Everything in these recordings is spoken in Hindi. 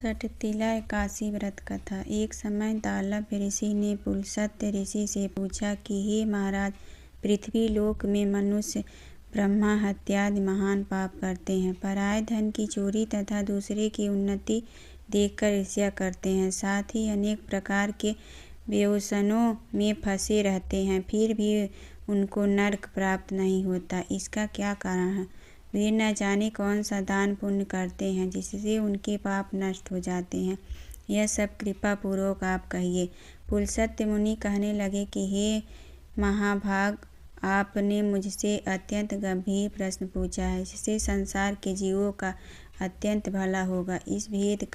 सठतिला एकादशी व्रत कथा। एक समय दालभ ऋषि ने पुलस्त्य ऋषि से पूछा कि हे महाराज, पृथ्वी लोक में मनुष्य ब्रह्मा हत्यादि महान पाप करते हैं, पराये धन की चोरी तथा दूसरे की उन्नति देखकर ईर्ष्या करते हैं, साथ ही अनेक प्रकार के व्यसनों में फंसे रहते हैं, फिर भी उनको नरक प्राप्त नहीं होता। इसका क्या कारण है? वे न जाने कौन सा दान पुण्य करते हैं जिससे उनके पाप नष्ट हो जाते हैं। यह सब कृपा पूर्वक आप कहिए। पुलस्त्य मुनि कहने लगे कि हे महाभाग, आपने मुझसे अत्यंत गंभीर प्रश्न पूछा है, इससे संसार के जीवों का अत्यंत भला होगा। इस भेद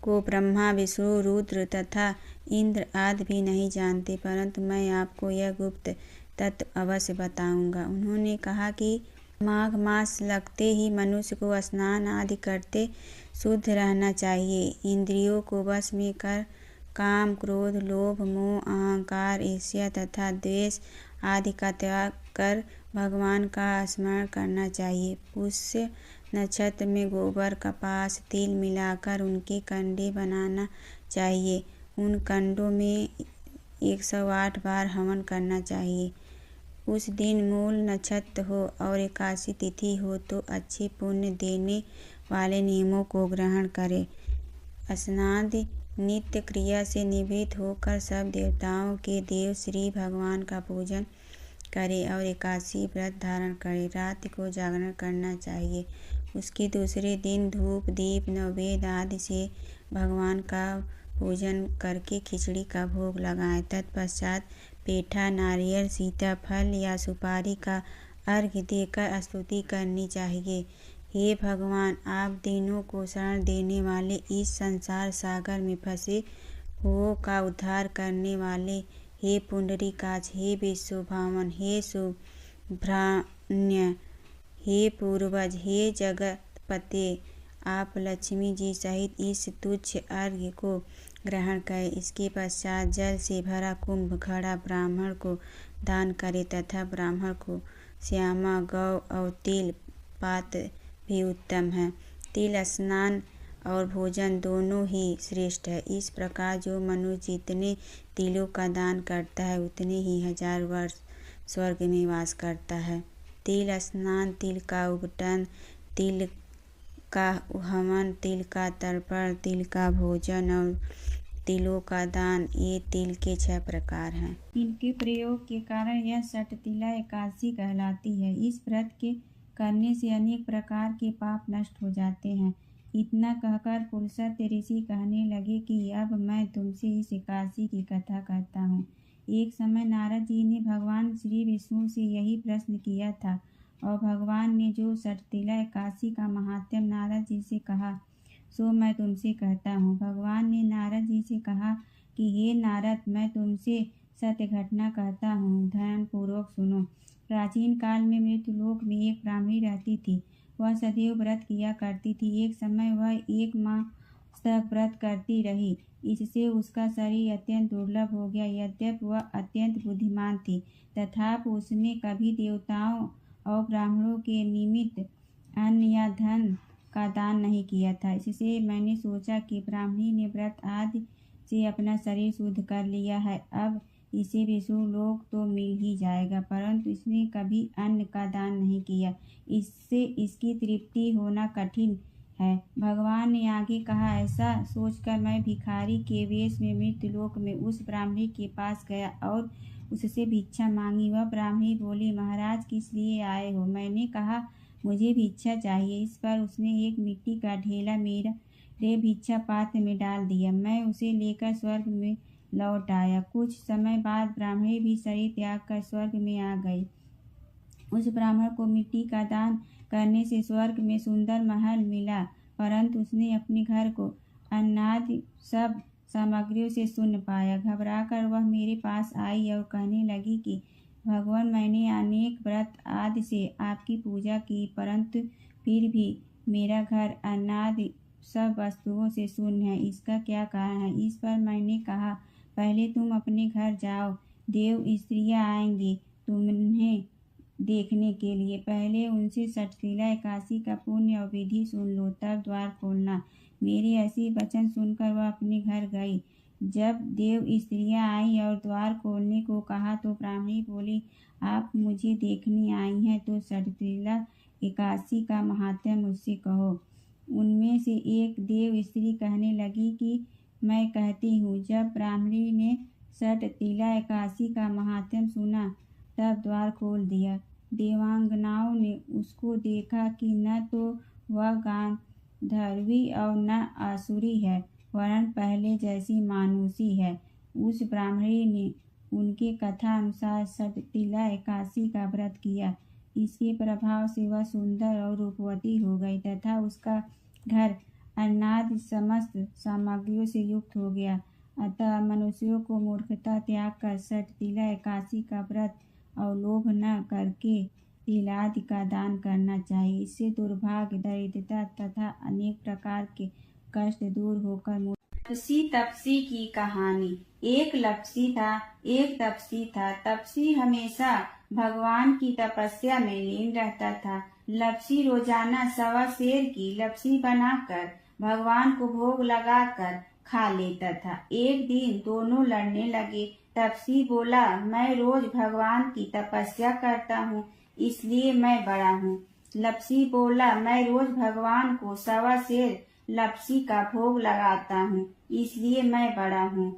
को ब्रह्मा, विष्णु, रुद्र तथा इंद्र आदि भी नहीं जानते, परंतु मैं आपको यह गुप्त तत्व अवश्य बताऊंगा। उन्होंने कहा कि माघ मास लगते ही मनुष्य को स्नान आदि करते शुद्ध रहना चाहिए। इंद्रियों को वश में कर काम, क्रोध, लोभ, मोह, अहंकार, ईर्ष्या तथा द्वेष आदि का त्याग कर भगवान का स्मरण करना चाहिए। पुष्य नक्षत्र में गोबर, कपास, तिल मिलाकर उनके कंडे बनाना चाहिए। उन कंडों में 108 बार हवन करना चाहिए। उस दिन मूल नक्षत्र हो और एकादशी तिथि हो तो अच्छे पुण्य देने वाले नियमों को ग्रहण करें। स्नादि नित्य क्रिया से निवृत्त होकर सब देवताओं के देव श्री भगवान का पूजन करें और एकादशी व्रत धारण करें। रात को जागरण करना चाहिए। उसके दूसरे दिन धूप, दीप, नैवेद्य आदि से भगवान का पूजन करके खिचड़ी का भोग लगाएं। तत्पश्चात पेठा, नारियल, सीताफल या सुपारी का अर्घ्य देकर स्तुति करनी चाहिए। हे भगवान, आप दीनों को शरण देने वाले, इस संसार सागर में फंसे हुओं का उद्धार करने वाले, हे पुंडरीकाक्ष, हे विश्वभावन, हे सुब्रह्मण्य, हे पूर्वज, हे जगतपते, आप लक्ष्मी जी सहित इस तुच्छ अर्घ्य को ग्रहण करें। इसके पश्चात जल से भरा कुंभ घड़ा ब्राह्मण को दान करें तथा ब्राह्मण को श्यामा, गौ और तिल पात्र भी उत्तम है। तिल स्नान और भोजन दोनों ही श्रेष्ठ है। इस प्रकार जो मनुष्य जितने तिलों का दान करता है उतने ही 1000 वर्ष स्वर्ग में वास करता है। तिल स्नान, तिल का उबटन, तिल का हवन, तिल का तर्पण, तिल का भोजन और तिलों का दान, ये तिल के 6 प्रकार हैं। इनके प्रयोग के कारण यह सठतिला एकादशी कहलाती है। इस व्रत के करने से अनेक प्रकार के पाप नष्ट हो जाते हैं। इतना कहकर पुलस्त्य ऋषि कहने लगे कि अब मैं तुमसे इस एकादशी की कथा कहता हूँ। एक समय नारद जी ने भगवान श्री विष्णु से यही प्रश्न किया था और भगवान ने जो सठतिला एकादशी का महात्म्य नारद जी से कहा सो मैं तुमसे कहता हूँ। भगवान ने नारद जी से कहा कि हे नारद, मैं तुमसे सत्य घटना कहता हूँ, ध्यान पूर्वक सुनो। प्राचीन काल में मृत्युलोक में एक ब्राह्मणी रहती थी। वह सदैव व्रत किया करती थी। एक समय वह 1 माह तक व्रत करती रही। इससे उसका शरीर अत्यंत दुर्बल हो गया। यद्यपि वह अत्यंत बुद्धिमान थी, तथापि उसने कभी देवताओं और ब्राह्मणों के निमित्त अन्न या धन का दान नहीं किया था। इससे मैंने सोचा कि ब्राह्मणी ने व्रत आदि से अपना शरीर शुद्ध कर लिया है, अब इसे विष्णु लोक तो मिल ही जाएगा, परंतु इसने कभी अन्न का दान नहीं किया, इससे इसकी तृप्ति होना कठिन है। भगवान ने आगे कहा, ऐसा सोचकर मैं भिखारी के वेश में मृत्युलोक में उस ब्राह्मणी के पास गया और उससे भिक्षा मांगी। वह ब्राह्मणी बोली, महाराज, किस लिए आए हो? मैंने कहा, मुझे भिक्षा चाहिए। इस पर उसने एक मिट्टी का ढेला मेरे भिक्षा पात्र में डाल दिया। मैं उसे लेकर स्वर्ग में लौट आया। कुछ समय बाद ब्राह्मणी भी शरीर त्याग कर स्वर्ग में आ गई। उस ब्राह्मण को मिट्टी का दान करने से स्वर्ग में सुंदर महल मिला, परंतु उसने अपने घर को अन्नादि सब सामग्रियों से शून्य पाया। घबराकर वह मेरे पास आई और कहने लगी कि भगवान, मैंने अनेक व्रत आदि से आपकी पूजा की, परंतु फिर भी मेरा घर अन्नादि सब वस्तुओं से शून्य है। इसका क्या कारण है? इस पर मैंने कहा, पहले तुम अपने घर जाओ, देव स्त्रियां आएंगी तुम्हें देखने के लिए। पहले उनसे सठतिला एकादशी का पुण्य और विधि सुन लो, तब द्वार खोलना। मेरे ऐसे वचन सुनकर वह अपने घर गई। जब देव स्त्रियां आई और द्वार खोलने को कहा तो ब्राह्मणी बोली, आप मुझे देखने आई हैं तो षटतिला एकादशी का महात्म्य मुझसे कहो। उनमें से एक देव स्त्री कहने लगी कि मैं कहती हूँ। जब ब्राह्मणी ने षटतिला एकादशी का महात्म्य सुना तब द्वार खोल दिया। देवांगनाओं ने उसको देखा कि न तो वह गांधर्वी और न आसुरी है, वरन पहले जैसी मानुषी है। उस ब्राह्मणी ने उनके कथा अनुसार षटतिला एकादशी का व्रत किया। इसके प्रभाव से वह सुंदर और रूपवती हो गई तथा उसका घर अन्नादि समस्त सामग्रियों से युक्त हो गया। अतः मनुष्यों को मूर्खता त्याग कर षटतिला एकादशी का व्रत और लोभ न करके तिलादि का दान करना चाहिए। इससे दुर्भाग्य, दरिद्रता तथा अनेक प्रकार के कष्ट दूर होकर लपसी तपसी की कहानी। एक लपसी था, एक तपसी था। तपसी हमेशा भगवान की तपस्या में लीन रहता था। लपसी रोजाना 1.25 सेर की लपसी बनाकर भगवान को भोग लगाकर खा लेता था। एक दिन दोनों लड़ने लगे। तपसी बोला, मैं रोज भगवान की तपस्या करता हूँ, इसलिए मैं बड़ा हूँ। लपसी बोला, मैं रोज भगवान को 1.25 सेर लपसी का भोग लगाता हूँ, इसलिए मैं बड़ा हूँ।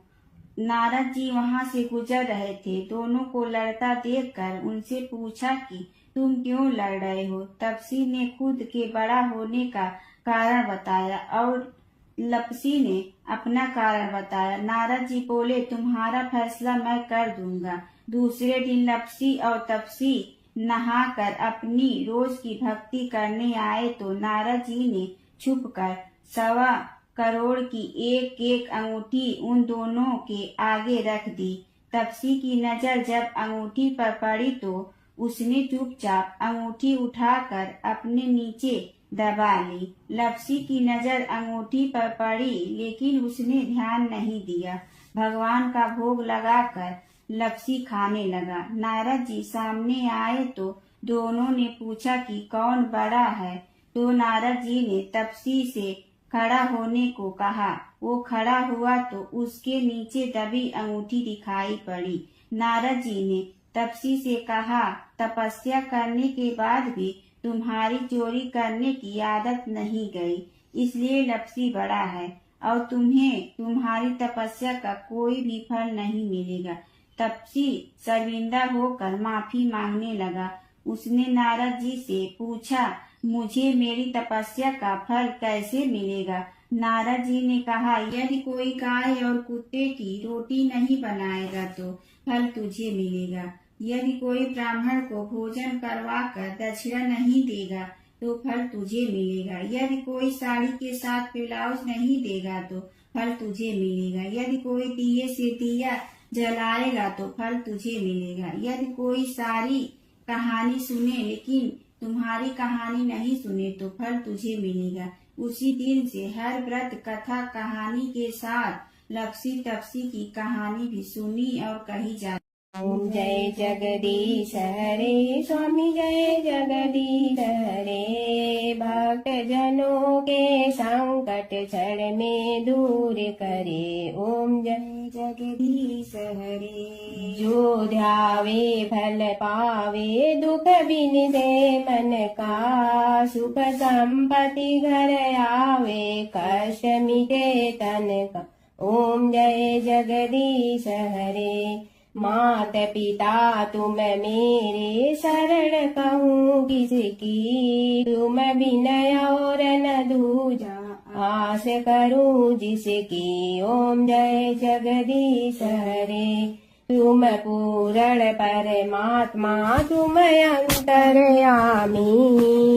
नारद जी वहाँ से गुजर रहे थे। दोनों को लड़ता देखकर उनसे पूछा कि तुम क्यों लड़ रहे हो। तपसी ने खुद के बड़ा होने का कारण बताया और लपसी ने अपना कारण बताया। नारद जी बोले, तुम्हारा फैसला मैं कर दूंगा। दूसरे दिन लपसी और तपसी नहाकर अपनी रोज की भक्ति करने आए तो नारद जी ने छुपकर 1.25 करोड़ की एक एक अंगूठी उन दोनों के आगे रख दी। तपसी की नजर जब अंगूठी पर पड़ी तो उसने चुपचाप अंगूठी उठाकर अपने नीचे दबा ली। लपसी की नजर अंगूठी पर पड़ी लेकिन उसने ध्यान नहीं दिया। भगवान का भोग लगाकर लपसी खाने लगा। नारद जी सामने आए तो दोनों ने पूछा कि कौन बड़ा है, तो नारद जी ने तपसी से खड़ा होने को कहा। वो खड़ा हुआ तो उसके नीचे दबी अंगूठी दिखाई पड़ी। नारद जी ने तपसी से कहा, तपस्या करने के बाद भी तुम्हारी चोरी करने की आदत नहीं गई, इसलिए लपसी बड़ा है और तुम्हें तुम्हारी तपस्या का कोई भी फल नहीं मिलेगा। तपसी शर्मिंदा होकर माफी मांगने लगा। उसने नारद जी से पूछा, मुझे मेरी तपस्या का फल कैसे मिलेगा। नारद जी ने कहा, यदि कोई गाय और कुत्ते की रोटी नहीं बनाएगा तो फल तुझे मिलेगा। यदि कोई ब्राह्मण को भोजन करवाकर दक्षिणा नहीं देगा तो फल तुझे मिलेगा। यदि कोई साड़ी के साथ ब्लाउज नहीं देगा तो फल तुझे मिलेगा। यदि कोई दिए से दिया जलाएगा तो फल तुझे मिलेगा। यदि कोई सारी कहानी सुने लेकिन तुम्हारी कहानी नहीं सुने तो फल तुझे मिलेगा। उसी दिन से हर व्रत कथा कहानी के साथ लपसी तपसी की कहानी भी सुनी और कही जाती। ओम जय जगदीश हरे स्वामी जय जगदीश हरे। भक्त जनों के संकट क्षण में दूर करे। ओम जय जगदीश हरे। जो ध्यावे फल पावे दुख बिन दे मन का। सुख संपत्ति घर आवे कष्ट मिटे तन का। ओम जय जगदीश हरे। मात पिता तुम मेरे शरण कहूँ किसकी। तुम विनय और न दूजा आस करूँ जिसकी। ओम जय जगदीश हरे। तुम पूर्ण परमात्मा तुम अंतर्यामी।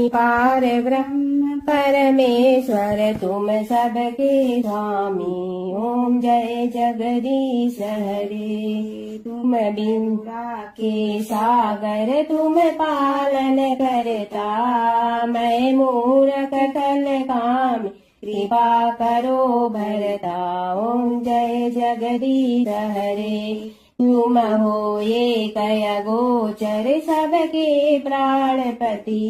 पार ब्रह्म परमेश्वर तुम सबके स्वामी। ओम जय जगदीश हरे। तुम बिंदा के सागर तुम पालन करता। मैं मूर्ख कल काम कृपा करो भरता। ओम जय जगदीश हरे। तुम हो ये कय गोचर सबके प्राणपति।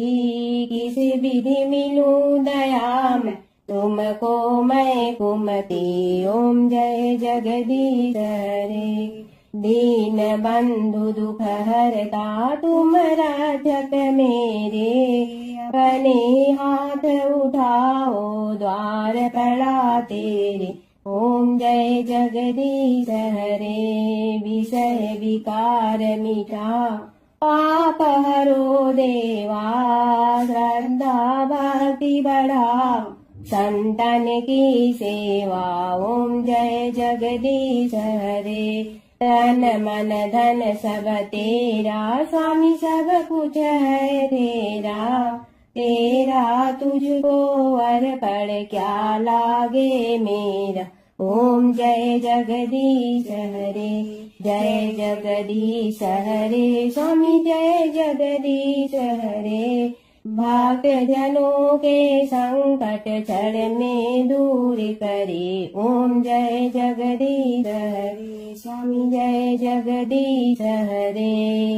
किस विधि मिलूं दया में तुमको मैं कुमति ओम जय जगदीश हरे। दीन बंधु दुख हरता तुम रक्षक मेरे, अपने हाथ उठाओ द्वार पड़ा तेरे। ओम जय जगदीश हरे। विषय विकार मिटा पाप हरो देवा, श्रद्धा भक्ति बढ़ा संतन की सेवा। ओम जय जगदीश हरे। तन मन धन सब तेरा, स्वामी सब कुछ है तेरा। तेरा तुझको अर्पण क्या लागे मेरा। ओम जय जगदीश हरे। जय जगदीश हरे। स्वामी जय जगदीश हरे। भक्त जनों के संकट क्षण में दूर करे। ओम जय जगदीश हरे। स्वामी जय जगदीश हरे।